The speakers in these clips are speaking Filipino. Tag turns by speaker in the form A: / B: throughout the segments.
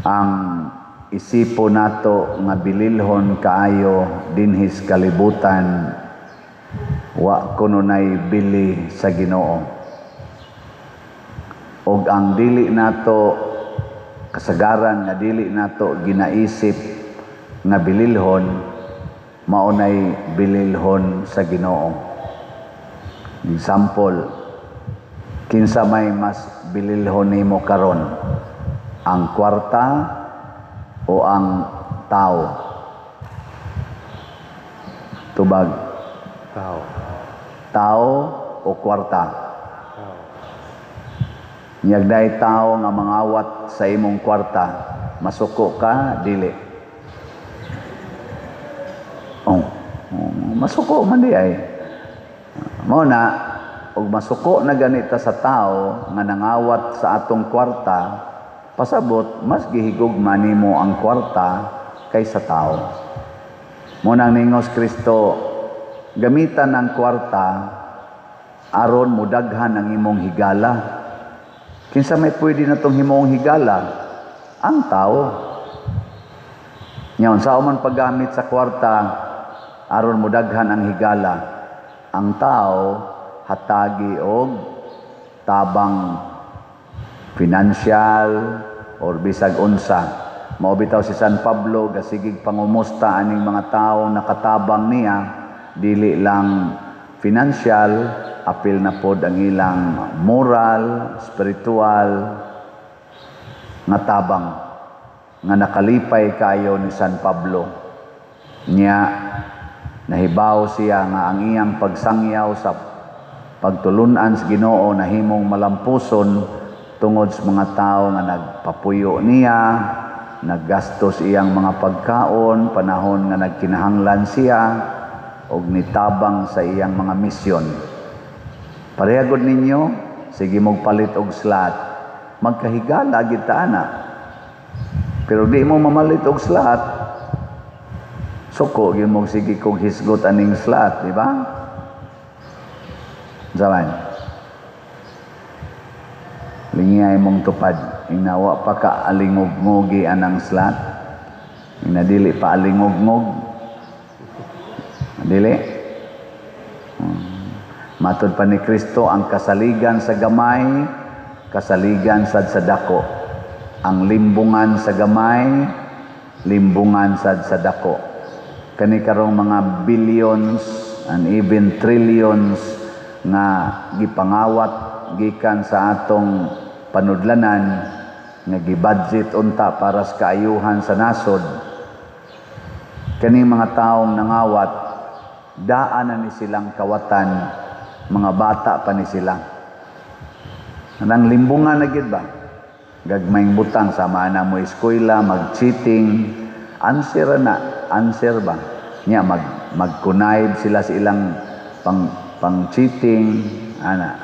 A: ang isipo nato nga bililhon kaayo dinhis kalibutan wa kununay bili sa Ginoo. Og ang dili nato kasagaran nga dili nato ginaisip nga bililhon maunay bililhon sa Ginoo. Example, kinsa may mas bililhon nimo karon, ang kwarta o ang tao? Tubag.
B: Tao.
A: Tao o kwarta?
B: Tao.
A: Nyagday tao nga mangawat sa imong kwarta, masuko ka, dili? Masuko man di ay. Mao na, og masuko na ganita sa tao nga nangawat sa atong kwarta, pasabot mas gihigugma nimo ang kwarta kaysa tao. Munang ningos Kristo, gamitan ang kwarta aron mudaghan ang imong higala. Kinsa may pwede na tong himong higala? Ang tao. Nyaon sa man paggamit sa kwarta aron mudaghan ang higala, ang tao hatagi og tabang financial or bisag unsa. Mao bitaw si San Pablo gasigig pangumusta aning mga tawo nakatabang niya, dili lang financial, apil na pod ang ilang moral, spiritual nga tabang nga nakalipay kayo ni San Pablo. Nya nahibaw siya nga ang iyang pagsangyaw sa pagtulunan sa Ginoo nahimong malampuson tungod sa mga tao nga nagpapuyo niya, naggastos iyang mga pagkaon panahon nga nagkinahanglan siya og nitabang sa iyang mga misyon. Parehagod ninyo, sige mong palit og slot, magkahigala gid ta ana. Pero di mo mamalit og slot, suko gyud mo sige kog hisgot aning slot, di ba? Zaman. Lingay mong tupad, inawa pa ka alingog-ngogi anang slot. Inadili pa alingog-ngog. Dili. Matod pa ni Kristo, ang kasaligan sa gamay, kasaligan sad sa dako. Ang limbungan sa gamay, limbungan sad sa dako. Kani karong mga billions and even trillions nga gipangawat gikan sa atong panudlanan nga gibudget unta para sa kaayuhan sa nasod. Kani mga taong nangawat, daan na ni silang kawatan, mga bata pa ni sila. Nang limbungan na gid ba? Gagmayng butang sama na mo eskwela, mag-cheating, answer ba? Nya mag-connive sila sa ilang pang-cheating, ana.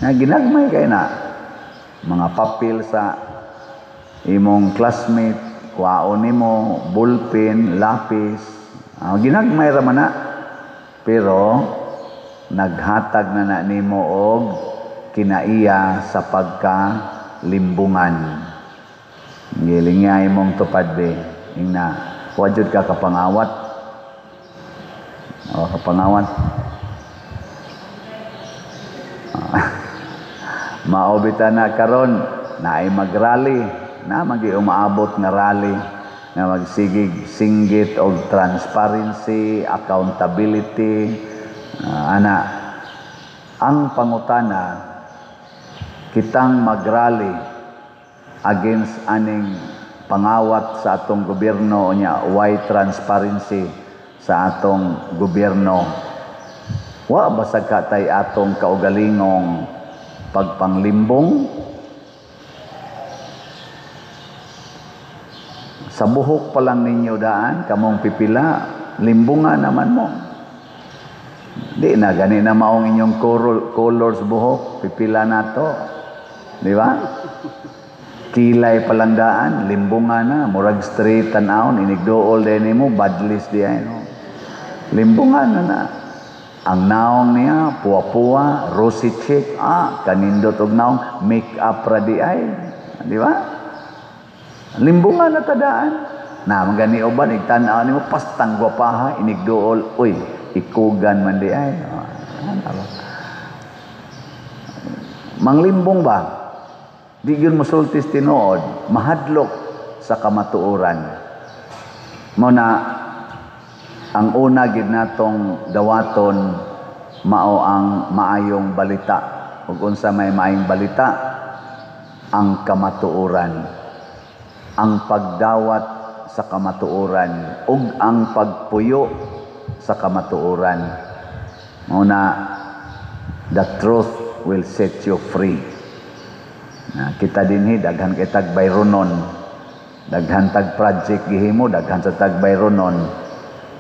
A: Nga ginagmay kay na mga papel sa imong classmate, kuwaon nimo, ballpen, lapis, ginagmay ra man na. Pero naghatag na nimo og kinaiya sa pagkalimbungan. Gilingay mong tupad be, ingna wajud ka kapangawat. O kapangawat. Maobita na karon na ay magrally, na magi umaabot nga rally nga magsigig singgit og transparency, accountability, ana. Ang pangutana, kitang magrally against aning pangawat sa atong gobyerno nya why transparency sa atong gobyerno. Wa basag katay atong kaugalingong pagpanglimbong sa buhok pa lang ninyo daan kamong pipila, limbungan naman mo. Di na gani na maong inyong colors buhok, pipila nato, di ba? Kilay palang daan, limbungan na, murag straight tanawon, inigdool din mo, badlis di ay no. Limbungan na. Ang naong niya, puwa-puwa, rosy cheek, kanindot og naong, make up ra di ay. Di ba? Limbungan na tadaan. Na magani uban igtan-aw nimo pastang gwapaha inigduol, uy, ikugan man di ay. Manglimbong ba? Di gyud mosultis tinuod, mahadlok sa kamatuoran. Mao na ang una gid natong dawaton mao ang maayong balita. Ug unsa may maayong balita? Ang kamatuoran. Ang pagdawat sa kamatuoran ug ang pagpuyo sa kamatuoran. Mao na the truth will set you free. Na kita dinhi daghan kay tag bayronon. Daghan tag project gihimo, daghan sa tag bayronon.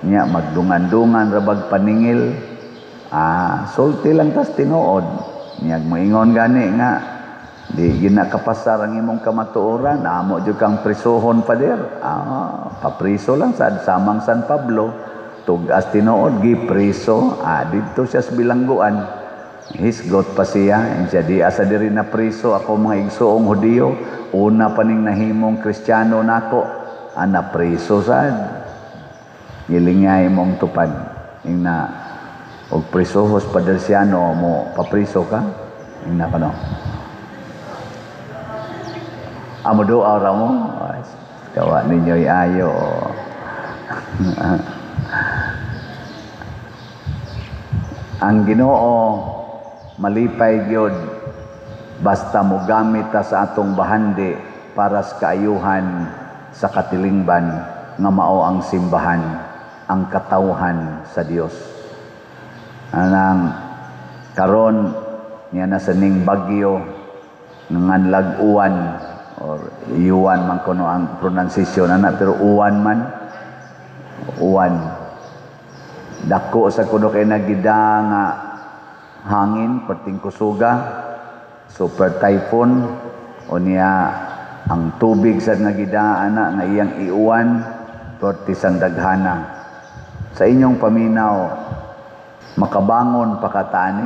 A: Nya magdungan-dungan rabag paningil. Sulti lang tas tinuod. Nya moingon gani nga di ginakapasar ang imong kamatuoran, amo jud kang prisohon pa der. Papriso lang sad samang San Pablo. Tugas tinuod gipriso, didto siya sa bilangguan. Hisgot pa siya, siya di asa diri na priso ako mga igsoong Hudiyo, una pa ning nahimong Kristiyano nako, ana priso sad. Gilingay mong tupad ing na og prisohos padersiano mo papriso ka ing na kano. Amo do ara mo, kawa ninyo ayo. Ang Ginoo malipay gyud basta mogamit ta sa atong bahandi para sa kaayuhan sa katilingban nga mao ang simbahan, ang katawhan sa Dios. Anang karon niya na sa ning bagyo nganlag uwan or iuwan man kuno ang pronunciation ana pero uwan man uwan dako sa kuno kay nagida nga hangin perting kusuga, super typhoon o niya ang tubig sa nagidaan nga iyang iuwan perti sang daghana. Sa inyong paminaw makabangon pakatani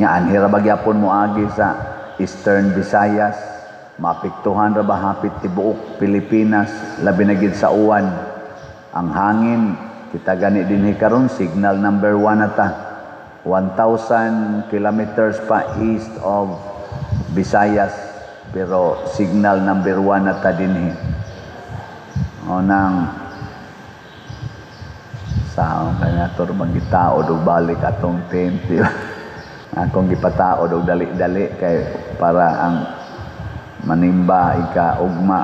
A: nya anhira bagyapon mo agi sa Eastern Visayas, maapektuhan ra ba hapit tibuok Pilipinas labi na gid sa uwan. Ang hangin kita gani dinhi karon signal number 1 ata. 1,000 kilometers pa east of Visayas pero signal number 1 na ta dinhi. O nang sa kanya tur magitaod og balik atong tent. Akong gipataod og dali-dali kay para ang manimba ika ugma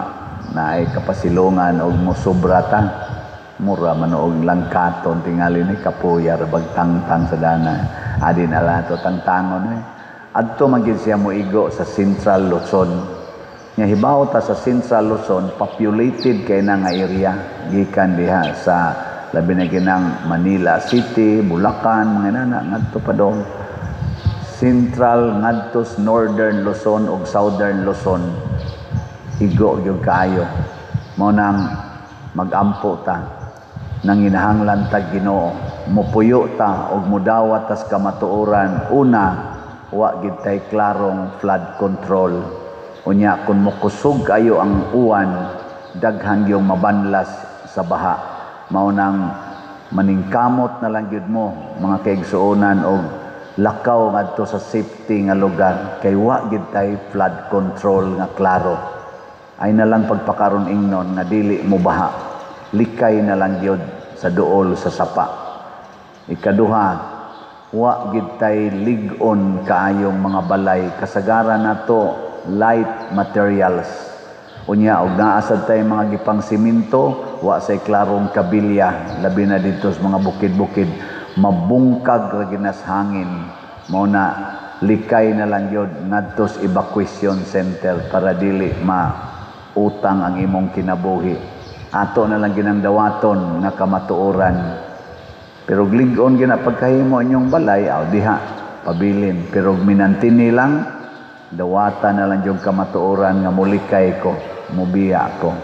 A: na ay kapasilungan og mosobra ta. Mura manoog langkaton tingali ni kapuyar bagtangtang sa dana adin alato tangtangon adto magid siya moigo sa Central Luzon nya hibaw ta sa Central Luzon populated kay na nga area gikan diha sa labi na ginang Manila City, Bulacan mga nana ngadto pa dong Central ngadto Northern Luzon ug Southern Luzon igo gyud kaayo mao nang magampo ta nang inahanglan tag Ginoo mopuyo ta og mudawat tas kamatuoran una wa gid tay klarong flood control unya kun mokusog kayo ang uwan daghan gyung mabanlas sa baha mao nang maningkamot na lang gyud mo mga kaigsuonan og lakaw ngadto sa safety nga lugar kay wa gid tay flood control nga klaro ay na lang pagpakaron ingnon nga dili mo baha likay na lang gyud sa duol sa sapa. Ikaduha, wa gid tay lig-on kaayong mga balay kasagaran nato light materials. Unya og naa sad tay mga gipang simento, wa say klarong kabilya labi na dito sa mga bukid-bukid mabungkag ra ginas hangin. Mao na likay na lang gyud ngadto sa evacuation center para dili utang ang imong kinabuhi. Ato na lang ginang dawaton nga kamatuoran. Pero lig-on gina pagkahimo inyong balay, diha pabilin. Pero minantini lang, dawata na lang yung kamatuoran nga mulikay ko, mubiya ko.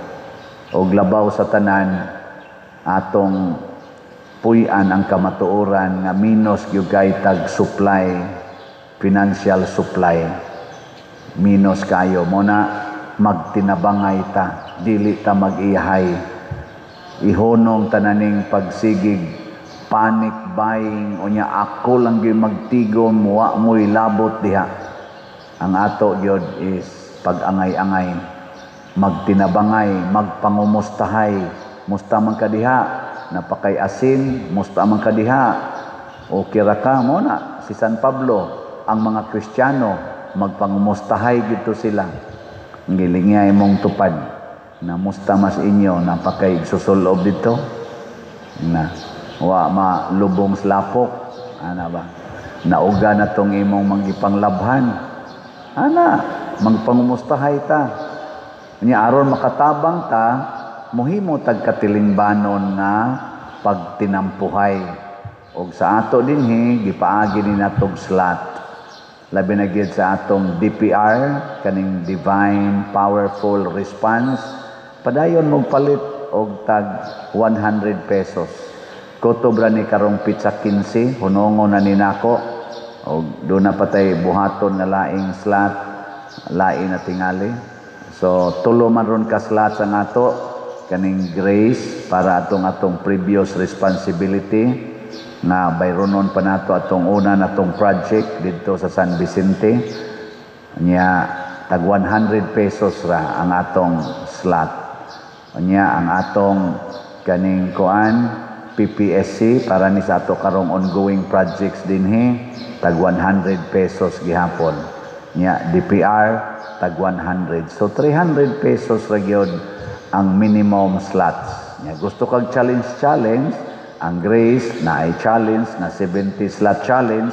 A: O labaw sa tanan, atong puy-an ang kamatuoran nga minus yung tag supply, financial supply. Minus kayo. Muna, magtinabangay ta, dili ta mag-ihay. Ihonong tananing pagsigig, panic buying, o niya ako lang gyud magtigon, muwa mo'y labot diha. Ang ato gyud is pag-angay-angay, magtinabangay, magpangumustahay, musta man ka diha, napakay asin, musta man ka diha, o kira ka mo na, si San Pablo, ang mga Kristiyano, magpangumustahay gito sila. Ang gilingay mong tupad, na musta mas inyo, napakay susulob dito, na wa malubong slapok, ana ba, nauga na tong imong magipanglabhan, ana, magpangumustahay ta. Nya aron makatabang ta, muhimo tagkatilingbanon nga pagtinampuhay. Og sa ato dinhi gipaagi ni natong slot. Labi na gyud sa atong DPR, kaning Divine Powerful Response, padayon mo palit og tag 100 pesos. Kutobra ni karong pizza 15, hunongon na ni nako. Og do na patay buhaton nga laing slot, lain na tingali. So tulo man ron ka slot sa nato, kaning grace para atong previous responsibility na bayronon pa nato atong una natong project dito sa San Vicente. Nya tag 100 pesos ra ang atong slot. Nya ang atong kaning kuan PPSC para ni sa ato karong ongoing projects dinhi tag 100 pesos gihapon. Nya DPR tag 100. So 300 pesos ra gyud ang minimum slots. Nya gusto kag challenge, ang Grace na ay challenge na 70 slot challenge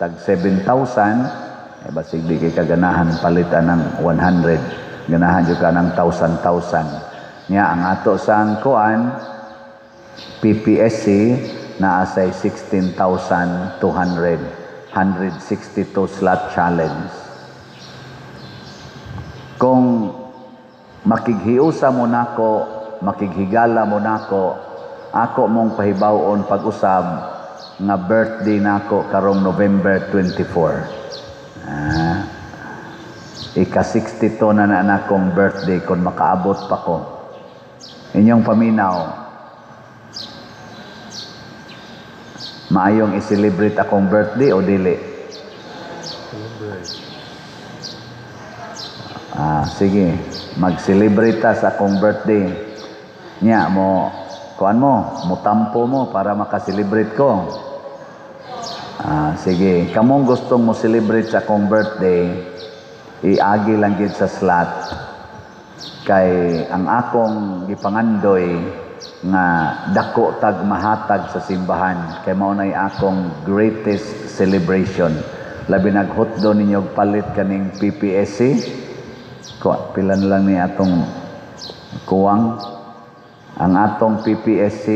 A: tag 7,000, ay basig di kay kaganahan palitan ng 100, ganahan jud ka ng 1,000. Nya ang ato sang kuan PPSC na asay 16,200, 162 slot challenge. Kung makighiusa mo nako, makighigala mo nako, ako mong pahibawon pag-usab nga birthday nako karong November 24. Ika-62 na akong birthday kung makaabot pa ko. Inyong paminaw, maayong i-celebrate akong birthday o dili? Sige, mag-celebrate ta sa akong birthday. Nya mo, kuan mo, mutampo mo para makaselebrate ko. Sige, kamong gustong mo celebrate sa akong birthday, iagi lang gid sa slot. Kay ang akong gipangandoy nga dako tag mahatag sa simbahan, kay mao nay akong greatest celebration. Labi naghutdo ninyo palit kaning PPSC. Pilan lang ni atong kuwang. Ang atong PPSC,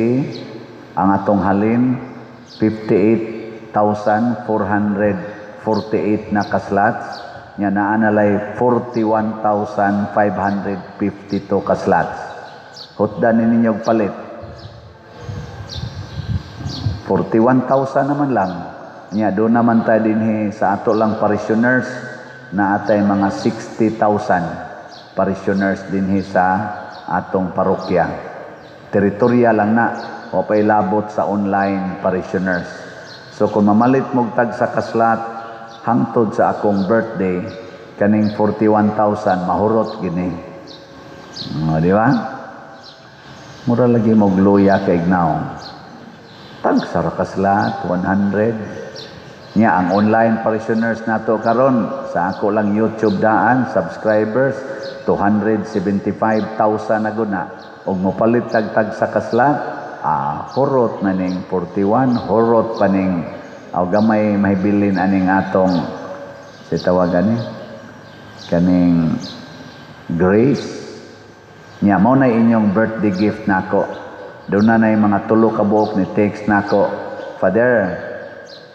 A: ang atong halin, 58,448 na kaslots. Nya naanalay 41,552 kaslots. Hutdan ninyong palit. 41,000 naman lang. Nya doon naman tayo dinhi sa ato lang parishioners na atay mga 60,000 parishioners dinhi sa atong parokya. Teritorya lang na o pay labot sa online parishioners. So kung mamalit mog tag sa kaslat hangtod sa akong birthday kaning 41,000 mahurot gini. Di ba? Mura lagi mog luya kay ignaw. Tag sa kaslat 100. Nya ang online parishioners nato karon sa ako lang YouTube daan subscribers 275,000 na guna. Og mopalit tag sa kaslat, horot na ning 41, horot pa ning gamay mahibilin aning atong si tawagan ni kaning Grace. Nya mao na inyong birthday gift nako. Doon na nay mga tulo ka buok ni text nako. Father,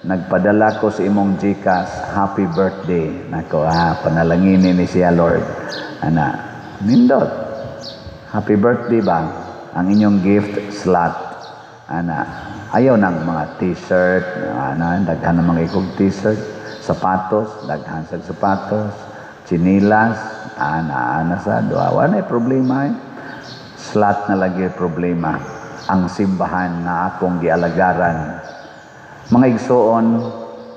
A: nagpadala ko sa imong GCash, happy birthday nako. Panalanginin ni siya Lord. Ana, nindot. Happy birthday ba? Ang inyong gift slot. Ana, ayaw ng mga t-shirt, daghan ng mga ikog t-shirt, sapatos, daghan sa sapatos, chinilas, Ana sa duwa na problema Slot na lagi problema ang simbahan na akong gialagaran. Mga igsoon,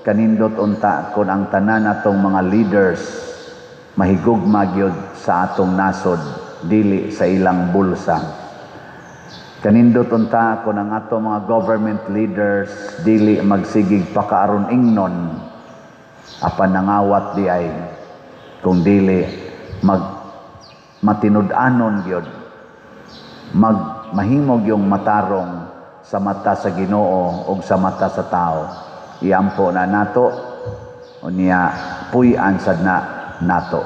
A: kanindot unta kon ang tanan atong mga leaders mahigugma gyud sa atong nasod dili sa ilang bulsa. Kanindot unta kon ang atong mga government leaders dili magsigig pakaaron ingnon apan nangawat di ay kung dili matinud-anon gyud mahimog yung matarong sa mata sa Ginoo o sa mata sa tao. Iampo na nato, o niya puy-an sad na nato.